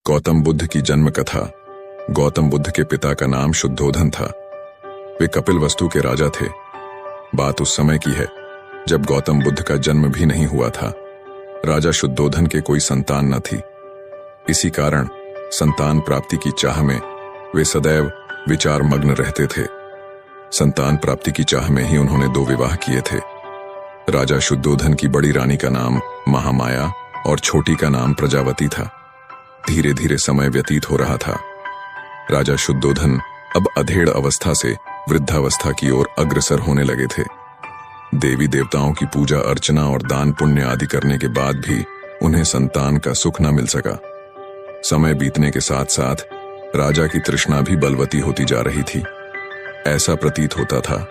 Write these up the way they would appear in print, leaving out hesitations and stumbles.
गौतम बुद्ध की जन्म कथा। गौतम बुद्ध के पिता का नाम शुद्धोधन था। वे कपिलवस्तु के राजा थे। बात उस समय की है जब गौतम बुद्ध का जन्म भी नहीं हुआ था। राजा शुद्धोधन के कोई संतान न थी। इसी कारण संतान प्राप्ति की चाह में वे सदैव विचार मग्न रहते थे। संतान प्राप्ति की चाह में ही उन्होंने 2 विवाह किए थे। राजा शुद्धोधन की बड़ी रानी का नाम महामाया और छोटी का नाम प्रजावती था। धीरे धीरे समय व्यतीत हो रहा था। राजा शुद्धोधन अब अधेड़ अवस्था से वृद्धावस्था की ओर अग्रसर होने लगे थे। देवी देवताओं की पूजा अर्चना और दान पुण्य आदि करने के बाद भी उन्हें संतान का सुख न मिल सका। समय बीतने के साथ साथ राजा की तृष्णा भी बलवती होती जा रही थी। ऐसा प्रतीत होता था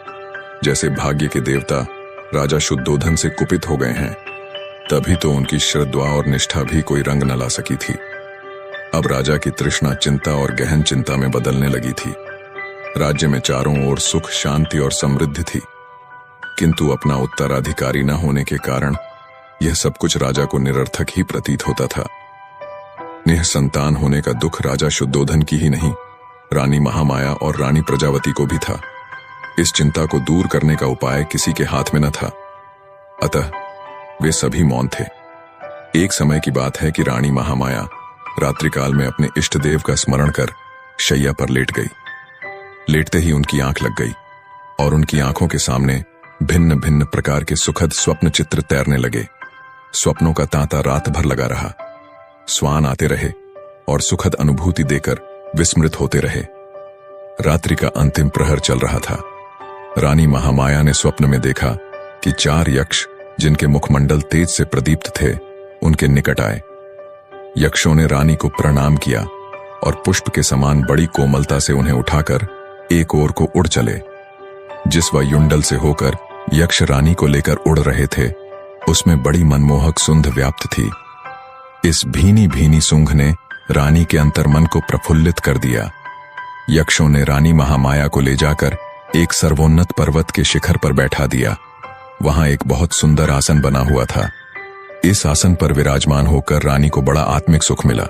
जैसे भाग्य के देवता राजा शुद्धोधन से कुपित हो गए हैं। तभी तो उनकी श्रद्धा और निष्ठा भी कोई रंग न ला सकी थी। अब राजा की तृष्णा चिंता और गहन चिंता में बदलने लगी थी। राज्य में चारों ओर सुख शांति और समृद्धि थी, किंतु अपना उत्तराधिकारी न होने के कारण यह सब कुछ राजा को निरर्थक ही प्रतीत होता था। निःसंतान होने का दुख राजा शुद्धोधन की ही नहीं, रानी महामाया और रानी प्रजावती को भी था। इस चिंता को दूर करने का उपाय किसी के हाथ में न था, अतः वे सभी मौन थे। एक समय की बात है कि रानी महामाया रात्रिकाल में अपने इष्ट देव का स्मरण कर शैया पर लेट गई। लेटते ही उनकी आंख लग गई और उनकी आंखों के सामने भिन्न भिन्न प्रकार के सुखद स्वप्न चित्र तैरने लगे। स्वप्नों का तांता रात भर लगा रहा। स्वान आते रहे और सुखद अनुभूति देकर विस्मृत होते रहे। रात्रि का अंतिम प्रहर चल रहा था। रानी महामाया ने स्वप्न में देखा कि 4 यक्ष जिनके मुखमंडल तेज से प्रदीप्त थे उनके निकट आए। यक्षों ने रानी को प्रणाम किया और पुष्प के समान बड़ी कोमलता से उन्हें उठाकर एक ओर को उड़ चले। जिस वायुमंडल से होकर यक्ष रानी को लेकर उड़ रहे थे उसमें बड़ी मनमोहक सुंध व्याप्त थी। इस भीनी भीनी सुंघ ने रानी के अंतर्मन को प्रफुल्लित कर दिया। यक्षों ने रानी महामाया को ले जाकर एक सर्वोन्नत पर्वत के शिखर पर बैठा दिया। वहां एक बहुत सुंदर आसन बना हुआ था। इस आसन पर विराजमान होकर रानी को बड़ा आत्मिक सुख मिला।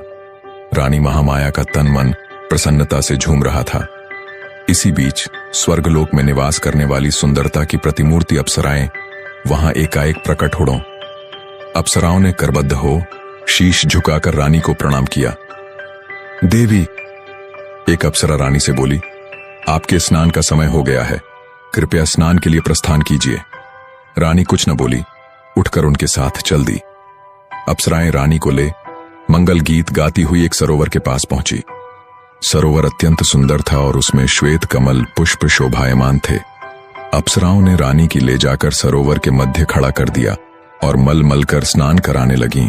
रानी महामाया का तन मन प्रसन्नता से झूम रहा था। इसी बीच स्वर्गलोक में निवास करने वाली सुंदरता की प्रतिमूर्ति अप्सराएं वहां एकाएक प्रकट होड़ों। अप्सराओं ने करबद्ध हो शीश झुकाकर रानी को प्रणाम किया। देवी, एक अप्सरा रानी से बोली, आपके स्नान का समय हो गया है, कृपया स्नान के लिए प्रस्थान कीजिए। रानी कुछ न बोली, उठकर उनके साथ चल दी। अप्सराएं रानी को ले मंगल गीत गाती हुई एक सरोवर के पास पहुंची। सरोवर अत्यंत सुंदर था और उसमें श्वेत कमल पुष्प शोभायमान थे। अप्सराओं ने रानी की ले जाकर सरोवर के मध्य खड़ा कर दिया और मल मल कर स्नान कराने लगीं।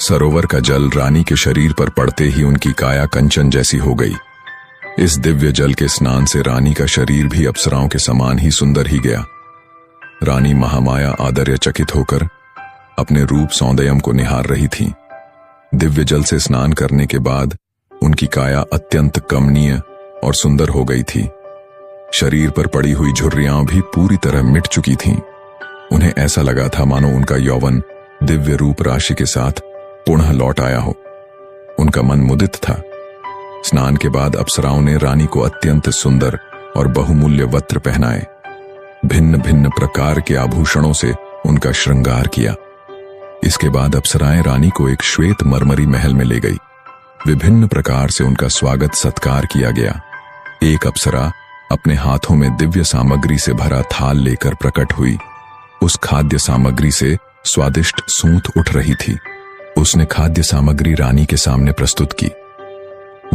सरोवर का जल रानी के शरीर पर पड़ते ही उनकी काया कंचन जैसी हो गई। इस दिव्य जल के स्नान से रानी का शरीर भी अप्सराओं के समान ही सुंदर ही गया। रानी महामाया आश्चर्यचकित होकर अपने रूप सौंदर्य को निहार रही थी। दिव्य जल से स्नान करने के बाद उनकी काया अत्यंत कमनीय और सुंदर हो गई थी। शरीर पर पड़ी हुई झुर्रियां भी पूरी तरह मिट चुकी थीं। उन्हें ऐसा लगा था मानो उनका यौवन दिव्य रूप राशि के साथ पुनः लौट आया हो। उनका मन मुदित था। स्नान के बाद अप्सराओं ने रानी को अत्यंत सुंदर और बहुमूल्य वस्त्र पहनाए। भिन्न भिन्न प्रकार के आभूषणों से उनका श्रृंगार किया। इसके बाद अप्सराएं रानी को एक श्वेत मरमरी महल में ले गई। विभिन्न प्रकार से उनका स्वागत सत्कार किया गया। एक अप्सरा अपने हाथों में दिव्य सामग्री से भरा थाल लेकर प्रकट हुई। उस खाद्य सामग्री से स्वादिष्ट सूंठ उठ रही थी। उसने खाद्य सामग्री रानी के सामने प्रस्तुत की।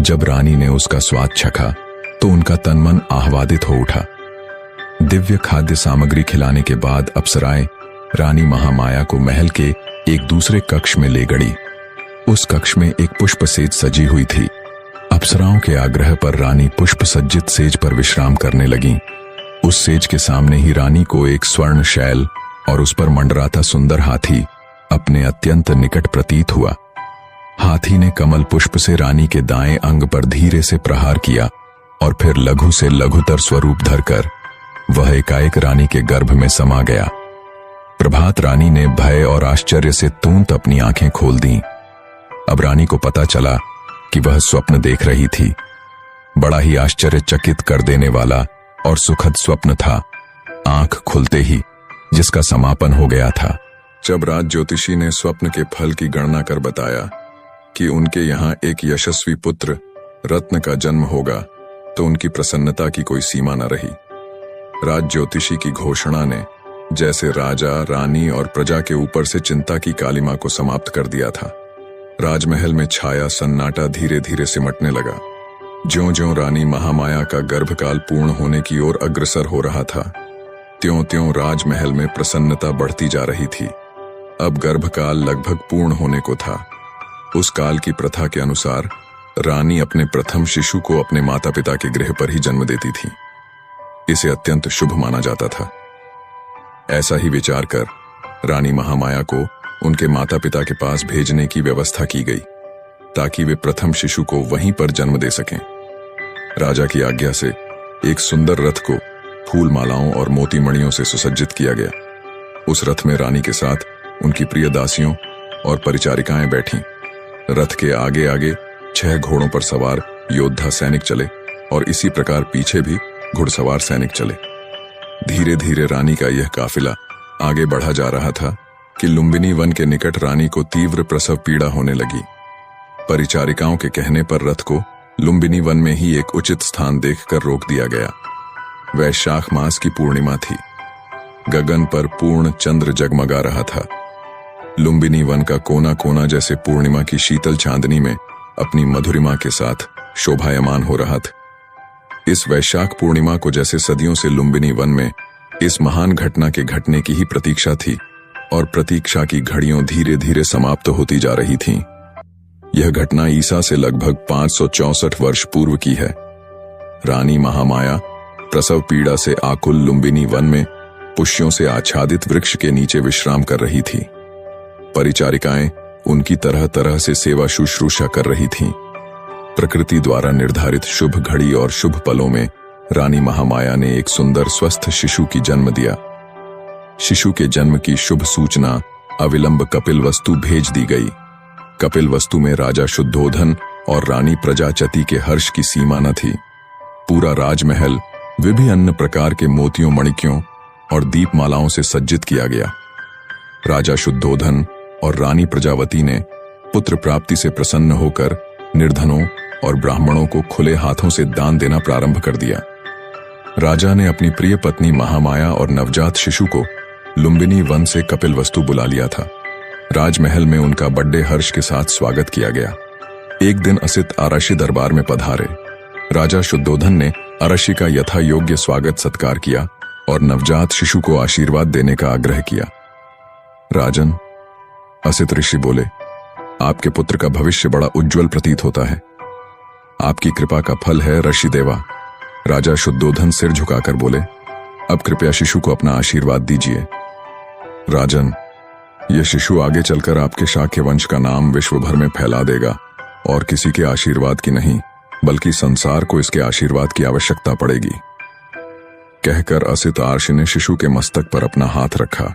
जब रानी ने उसका स्वाद चखा तो उनका तन मन आह्लादित हो उठा। दिव्य खाद्य सामग्री खिलाने के बाद अप्सराएं रानी महामाया को महल के एक दूसरे कक्ष में ले गई। उस कक्ष में एक पुष्प सेज सजी हुई थी। अप्सराओं के आग्रह पर रानी पुष्प सज्जित सेज पर विश्राम करने लगी। उस सेज के सामने ही रानी को एक स्वर्ण शैल और उस पर मंडराता सुंदर हाथी अपने अत्यंत निकट प्रतीत हुआ। हाथी ने कमल पुष्प से रानी के दाएं अंग पर धीरे से प्रहार किया और फिर लघु से लघुतर स्वरूप धरकर वह एकाएक रानी के गर्भ में समा गया। प्रभात रानी ने भय और आश्चर्य से तुरंत अपनी आंखें खोल दी। अब रानी को पता चला कि वह स्वप्न देख रही थी। बड़ा ही आश्चर्यचकित कर देने वाला और सुखद स्वप्न था, आंख खुलते ही जिसका समापन हो गया था। जब राज ज्योतिषी ने स्वप्न के फल की गणना कर बताया कि उनके यहाँ एक यशस्वी पुत्र रत्न का जन्म होगा, तो उनकी प्रसन्नता की कोई सीमा न रही। राज ज्योतिषी की घोषणा ने जैसे राजा, रानी और प्रजा के ऊपर से चिंता की कालिमा को समाप्त कर दिया था। राजमहल में छाया सन्नाटा धीरे धीरे सिमटने लगा। ज्यों-ज्यों रानी महामाया का गर्भकाल पूर्ण होने की ओर अग्रसर हो रहा था, त्यों-त्यों राजमहल में प्रसन्नता बढ़ती जा रही थी। अब गर्भकाल लगभग पूर्ण होने को था। उस काल की प्रथा के अनुसार रानी अपने प्रथम शिशु को अपने माता पिता के गृह पर ही जन्म देती थी। इसे अत्यंत शुभ माना जाता था। ऐसा ही विचार कर रानी महामाया को उनके माता पिता के पास भेजने की व्यवस्था की गई, ताकि वे प्रथम शिशु को वहीं पर जन्म दे सकें। राजा की आज्ञा से एक सुंदर रथ को फूल मालाओं और मोती मणियों से सुसज्जित किया गया। उस रथ में रानी के साथ उनकी प्रिय दासियों और परिचारिकाएं बैठीं। रथ के आगे आगे 6 घोड़ों पर सवार योद्धा सैनिक चले और इसी प्रकार पीछे भी घुड़सवार सैनिक चले। धीरे धीरे रानी का यह काफिला आगे बढ़ा जा रहा था कि लुम्बिनी वन के निकट रानी को तीव्र प्रसव पीड़ा होने लगी। परिचारिकाओं के कहने पर रथ को लुम्बिनी वन में ही एक उचित स्थान देखकर रोक दिया गया। वैशाख मास की पूर्णिमा थी। गगन पर पूर्ण चंद्र जगमगा रहा था। लुम्बिनी वन का कोना कोना जैसे पूर्णिमा की शीतल चांदनी में अपनी मधुरिमा के साथ शोभायमान हो रहा था। इस वैशाख पूर्णिमा को जैसे सदियों से लुम्बिनी वन में इस महान घटना के घटने की ही प्रतीक्षा थी, और प्रतीक्षा की घड़ियों धीरे धीरे समाप्त होती जा रही थीं। यह घटना ईसा से लगभग 564 वर्ष पूर्व की है। रानी महामाया प्रसव पीड़ा से आकुल लुम्बिनी वन में पुष्यों से आच्छादित वृक्ष के नीचे विश्राम कर रही थी। परिचारिकाएं उनकी तरह तरह से सेवा शुश्रूषा कर रही थीं। प्रकृति द्वारा निर्धारित शुभ घड़ी और शुभ पलों में रानी महामाया ने एक सुंदर स्वस्थ शिशु की जन्म दिया। शिशु के जन्म की शुभ सूचना अविलंब कपिलवस्तु भेज दी गई। कपिलवस्तु में राजा शुद्धोधन और रानी प्रजाचति के हर्ष की सीमा न थी। पूरा राजमहल विभिन्न प्रकार के मोतियों, मणिक्यों और दीपमालाओं से सज्जित किया गया। राजा शुद्धोधन और रानी प्रजावती ने पुत्र प्राप्ति से प्रसन्न होकर निर्धनों और ब्राह्मणों को खुले हाथों से दान देना प्रारंभ कर दिया। राजा ने अपनी प्रिय पत्नी महामाया और नवजात शिशु को लुम्बिनी वन से कपिलवस्तु बुला लिया था। राजमहल में उनका बड़े हर्ष के साथ स्वागत किया गया। एक दिन असित आरशी दरबार में पधारे। राजा शुद्धोधन ने आरशी का यथा योग्य स्वागत सत्कार किया और नवजात शिशु को आशीर्वाद देने का आग्रह किया। राजन, असित ऋषि बोले, आपके पुत्र का भविष्य बड़ा उज्जवल प्रतीत होता है। आपकी कृपा का फल है ऋषि देवा। राजा शुद्धोधन सिर झुकाकर बोले, अब कृपया शिशु को अपना आशीर्वाद दीजिए। राजन, यह शिशु आगे चलकर आपके शाक्य वंश का नाम विश्व भर में फैला देगा और किसी के आशीर्वाद की नहीं, बल्कि संसार को इसके आशीर्वाद की आवश्यकता पड़ेगी। कहकर असित आर्षि ने शिशु के मस्तक पर अपना हाथ रखा।